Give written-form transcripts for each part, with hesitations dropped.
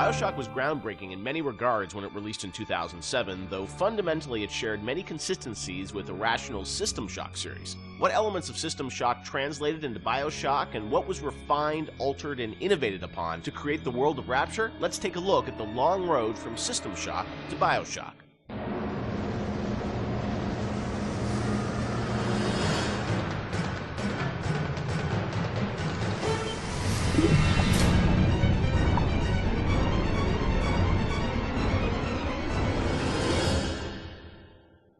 Bioshock was groundbreaking in many regards when it released in 2007, though fundamentally it shared many consistencies with Irrational's System Shock series. What elements of System Shock translated into Bioshock, and what was refined, altered, and innovated upon to create the world of Rapture? Let's take a look at the long road from System Shock to Bioshock.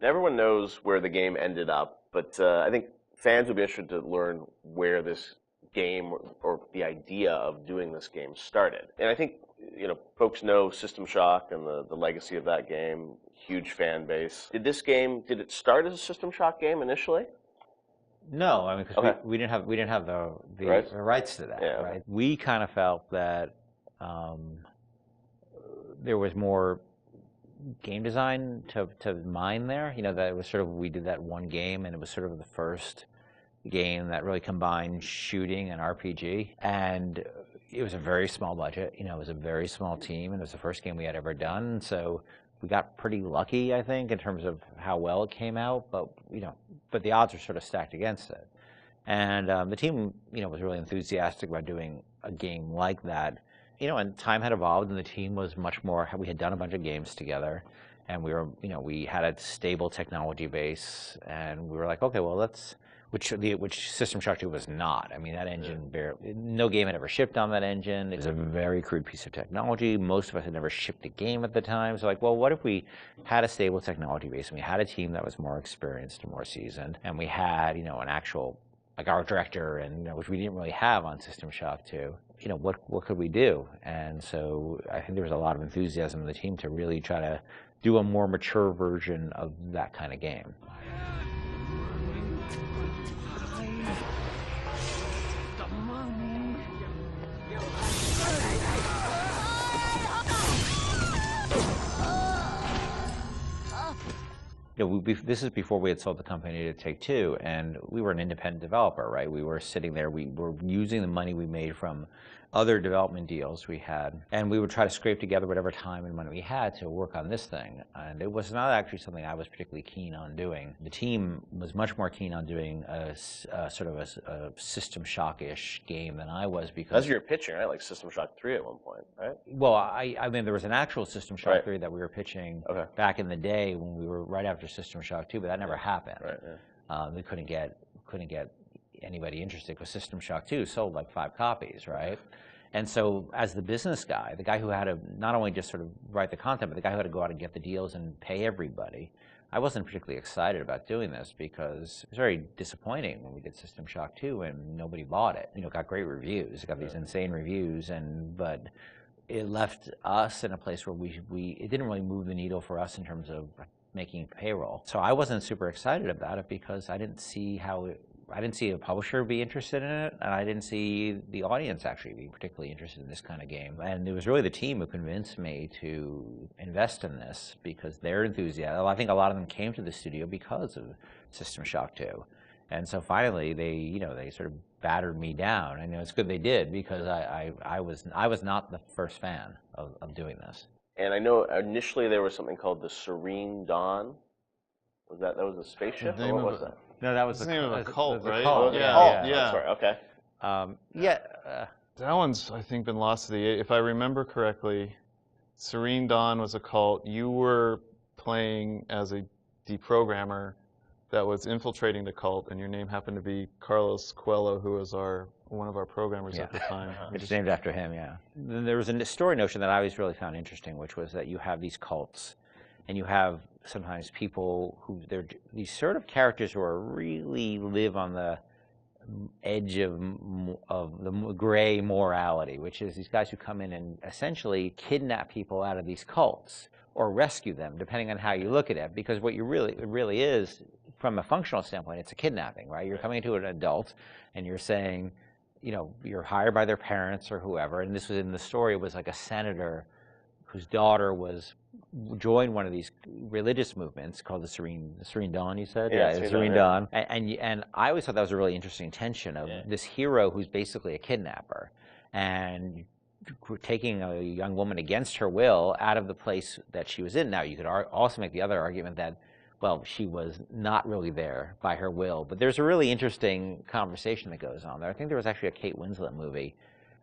Everyone knows where the game ended up, but I think fans would be interested to learn where this game or the idea of doing this game started. And I think, you know, folks know System Shock and the legacy of that game, huge fan base. Did it start as a System Shock game initially? No, I mean, because we didn't have the rights to that, yeah, right? We kind of felt that there was more game design to mine there. You know, that it was sort of, we did that one game, and it was sort of the first game that really combined shooting and RPG. And it was a very small budget. You know, it was a very small team, and it was the first game we had ever done. So we got pretty lucky, I think, in terms of how well it came out. But you know, but the odds were sort of stacked against it. And the team, you know, was really enthusiastic about doing a game like that. You know, and time had evolved, and the team was much more. We had done a bunch of games together, and we were, you know, we had a stable technology base, and we were like, okay, well, let's. Which System Shock 2 was not. I mean, that engine, no game had ever shipped on that engine. It was a very crude piece of technology. Most of us had never shipped a game at the time. So like, well, what if we had a stable technology base, and we had a team that was more experienced and more seasoned, and we had, you know, an actual, like, art director, and, you know, which we didn't really have on System Shock 2. You know, what could we do? And so I think there was a lot of enthusiasm in the team to really try to do a more mature version of that kind of game. You know, this is before we had sold the company to Take-Two, and we were an independent developer, right? We were sitting there, we were using the money we made from other development deals we had, and we would try to scrape together whatever time and money we had to work on this thing. And it was not actually something I was particularly keen on doing. The team was much more keen on doing a sort of a System Shock-ish game than I was, because... As you were pitching, right? Like System Shock 3 at one point, right? Well, I mean, there was an actual System Shock 3 that we were pitching back in the day when we were right after System Shock 2, but that never happened. Right, yeah. We couldn't get anybody interested, because System Shock 2 sold like 5 copies, right? And so as the business guy, the guy who had to not only just sort of write the content, but the guy who had to go out and get the deals and pay everybody, I wasn't particularly excited about doing this, because it was very disappointing when we did System Shock 2 and nobody bought it. You know, it got great reviews. It got these insane reviews, but it left us in a place where it didn't really move the needle for us in terms of making payroll. So I wasn't super excited about it, because I didn't see a publisher be interested in it, and I didn't see the audience actually be particularly interested in this kind of game. And it was really the team who convinced me to invest in this, because they're enthusiastic. I think a lot of them came to the studio because of System Shock 2. And so finally they sort of battered me down. And it's good they did, because I was not the first fan of doing this. And I know initially there was something called the Serene Dawn. That was a spaceship, or what was that? No, that was the name of a cult, right? Oh, Yeah. That's right. Okay. That one's, I think, been lost to the... If I remember correctly, Serene Dawn was a cult. You were playing as a deprogrammer that was infiltrating the cult, and your name happened to be Carlos Coelho, who was one of our programmers at the time. It's named after him, yeah. Then there was a story notion that I always really found interesting, which was that you have these cults, and you have sometimes people who, they're these sort of characters who are really live on the edge of the gray morality, which is these guys who come in and essentially kidnap people out of these cults, or rescue them, depending on how you look at it. Because what it really is, from a functional standpoint, it's a kidnapping, right? You're coming to an adult, and you're saying, you know, you're hired by their parents or whoever, and this was in the story, it was like a senator whose daughter joined one of these religious movements called the Serene Dawn, you said? Yeah, the Serene Dawn. And I always thought that was a really interesting tension of this hero who's basically a kidnapper. And taking a young woman against her will out of the place that she was in. Now, you could also make the other argument that, well, she was not really there by her will. But there's a really interesting conversation that goes on there. I think there was actually a Kate Winslet movie,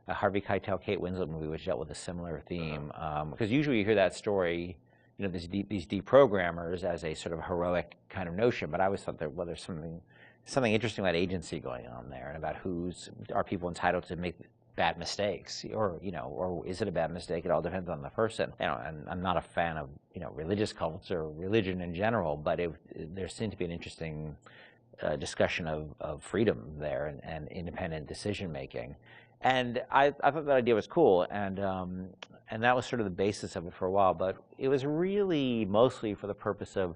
a Harvey Keitel Kate Winslet movie, which dealt with a similar theme. Because usually you hear that story, you know, these deprogrammers as a sort of heroic kind of notion. But I always thought that, well, there's something interesting about agency going on there, and about are people entitled to make bad mistakes, or, you know, or is it a bad mistake? It all depends on the person. You know, and I'm not a fan of, you know, religious cults or religion in general, but there seemed to be an interesting discussion of freedom there, and independent decision making. And I thought that idea was cool, and that was sort of the basis of it for a while. But it was really mostly for the purpose of,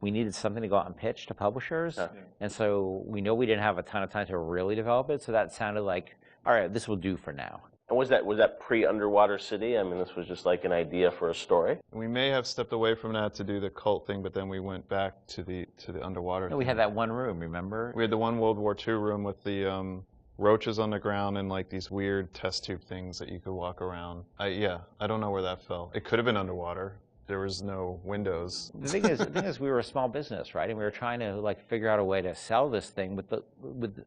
we needed something to go out and pitch to publishers, and so we know we didn't have a ton of time to really develop it. So that sounded like, all right, this will do for now. And was that pre-Underwater City? I mean, this was just like an idea for a story. We may have stepped away from that to do the cult thing, but then we went back to the underwater. No, we had that one room, remember? We had the one World War II room with the roaches on the ground and like these weird test tube things that you could walk around. I don't know where that fell. It could have been underwater. There was no windows. The thing is, we were a small business, right? And we were trying to like figure out a way to sell this thing with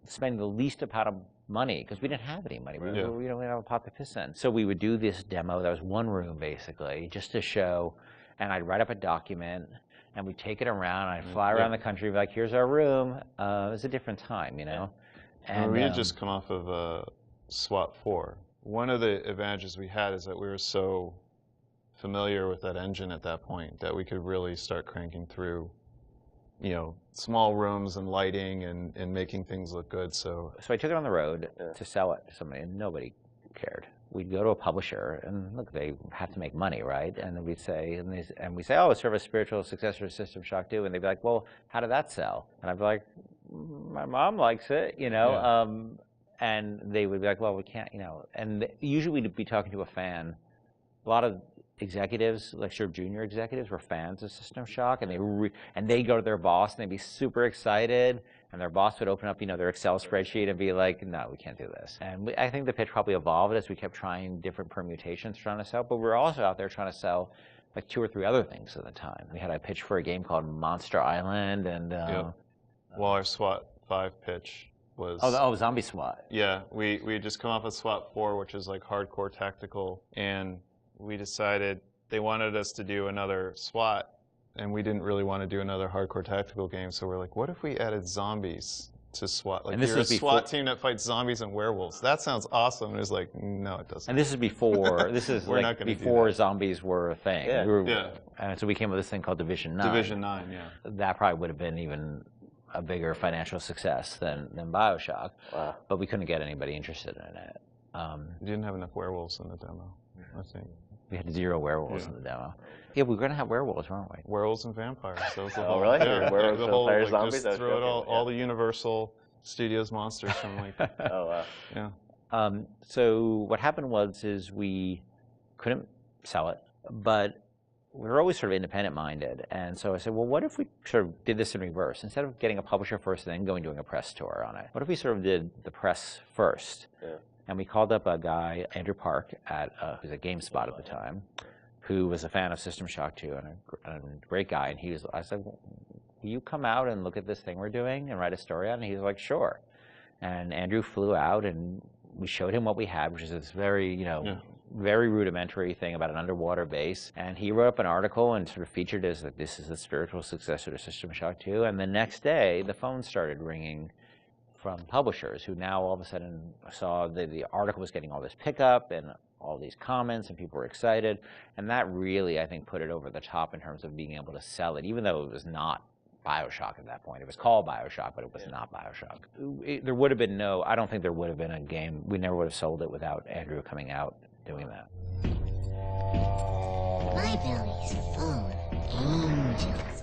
spending the least amount of money, because we didn't have any money. We didn't have a pot to piss in. So we would do this demo that was one room basically, just to show. And I'd write up a document, and we'd take it around. I'd fly around the country, be like, "Here's our room." It was a different time, you know. And we had just come off of SWAT 4. One of the advantages we had is that we were so familiar with that engine at that point that we could really start cranking through, you know, small rooms and lighting and making things look good. So I took it on the road to sell it to somebody, and nobody cared. We'd go to a publisher, and look, they have to make money, right? And we'd say, we say, oh, it's sort of a spiritual successor to System Shock 2, and they'd be like, well, how did that sell? And I'd be like, my mom likes it, you know. And they would be like, well, we can't, you know. And usually we'd be talking to a fan. A lot of executives, like sort of junior executives, were fans of System Shock, and they'd go to their boss and they'd be super excited, and their boss would open up, you know, their Excel spreadsheet and be like, no, we can't do this. And I think the pitch probably evolved as we kept trying different permutations trying to sell, but we were also out there trying to sell like 2 or 3 other things at the time. We had a pitch for a game called Monster Island, and well, our SWAT 5 pitch was Zombie SWAT. Yeah, we had just come off of SWAT 4, which is like hardcore tactical, and we decided they wanted us to do another SWAT, and we didn't really want to do another hardcore tactical game. So we're like, what if we added zombies to SWAT? Like, you're a SWAT team that fights zombies and werewolves. That sounds awesome. And it was like, no, it doesn't. And this is before. This is like before zombies were a thing. Yeah. And so we came with this thing called Division 9. Division 9, yeah. That probably would have been even a bigger financial success than Bioshock. Wow. But we couldn't get anybody interested in it. We didn't have enough werewolves in the demo, I think. We had 0 werewolves in the demo. Yeah, we were going to have werewolves, weren't we? Werewolves and vampires. That was the whole, really? Yeah, werewolves, the whole, vampires, like, zombies? just throw it all the Universal Studios monsters from like... Oh, wow. Yeah. So what happened is we couldn't sell it, but we were always sort of independent-minded. And so I said, well, what if we sort of did this in reverse? Instead of getting a publisher first and then doing a press tour on it, what if we sort of did the press first? Yeah. And we called up a guy, Andrew Park, who's at GameSpot at the time, who was a fan of System Shock 2 and a great guy. And I said, well, will you come out and look at this thing we're doing and write a story on it? And he was like, sure. And Andrew flew out, and we showed him what we had, which is this very, you know, very rudimentary thing about an underwater base. And he wrote up an article and sort of featured as that this is the spiritual successor to System Shock 2. And the next day, the phone started ringing from publishers who now all of a sudden saw that the article was getting all this pickup and all these comments, and people were excited. And that really, I think, put it over the top in terms of being able to sell it, even though it was not Bioshock at that point. It was called Bioshock, but it was not Bioshock. There would have been I don't think there would have been a game. We never would have sold it without Andrew coming out doing that. My belly's full of angels.